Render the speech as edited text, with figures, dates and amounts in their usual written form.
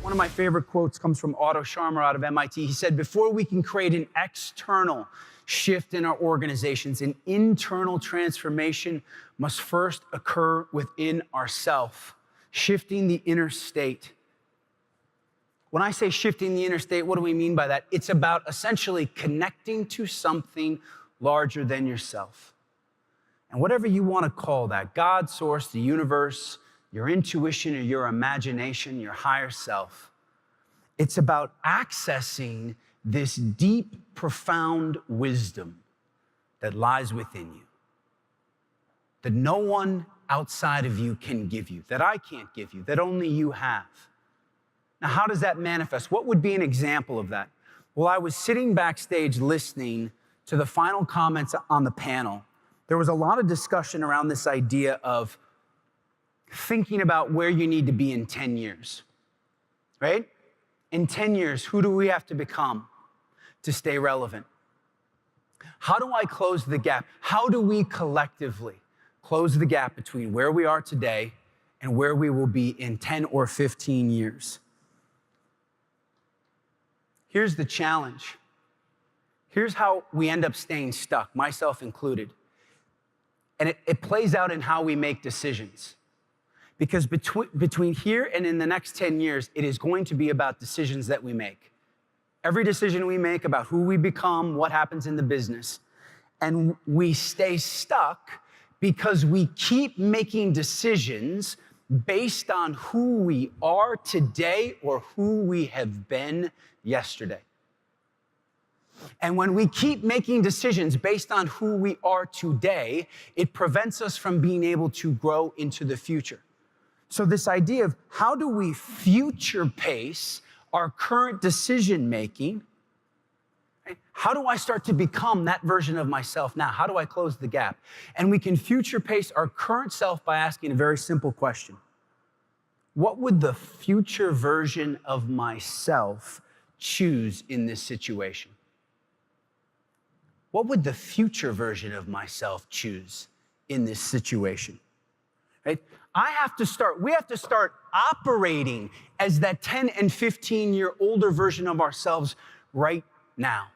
One of my favorite quotes comes from Otto Scharmer out of MIT. He said, before we can create an external shift in our organizations, an internal transformation must first occur within ourselves, shifting the inner state. When I say shifting the inner state, what do we mean by that? It's about essentially connecting to something larger than yourself. And whatever you want to call that, God, source, the universe, your intuition or your imagination, your higher self, it's about accessing this deep, profound wisdom that lies within you, that no one outside of you can give you, that I can't give you, that only you have. Now, how does that manifest? What would be an example of that? Well, I was sitting backstage listening to the final comments on the panel. There was a lot of discussion around this idea of thinking about where you need to be in 10 years, right? In 10 years, who do we have to become to stay relevant? How do I close the gap? How do we collectively close the gap between where we are today and where we will be in 10 or 15 years? Here's the challenge. Here's how we end up staying stuck, myself included. And it plays out in how we make decisions. Because between here and in the next 10 years, it is going to be about decisions that we make. Every decision we make about who we become, what happens in the business. And we stay stuck because we keep making decisions based on who we are today or who we have been yesterday. And when we keep making decisions based on who we are today, it prevents us from being able to grow into the future. So this idea of how do we future pace our current decision making? How do I start to become that version of myself now? How do I close the gap? And we can future pace our current self by asking a very simple question. What would the future version of myself choose in this situation? What would the future version of myself choose in this situation? Right? We have to start operating as that 10 and 15-year older version of ourselves right now.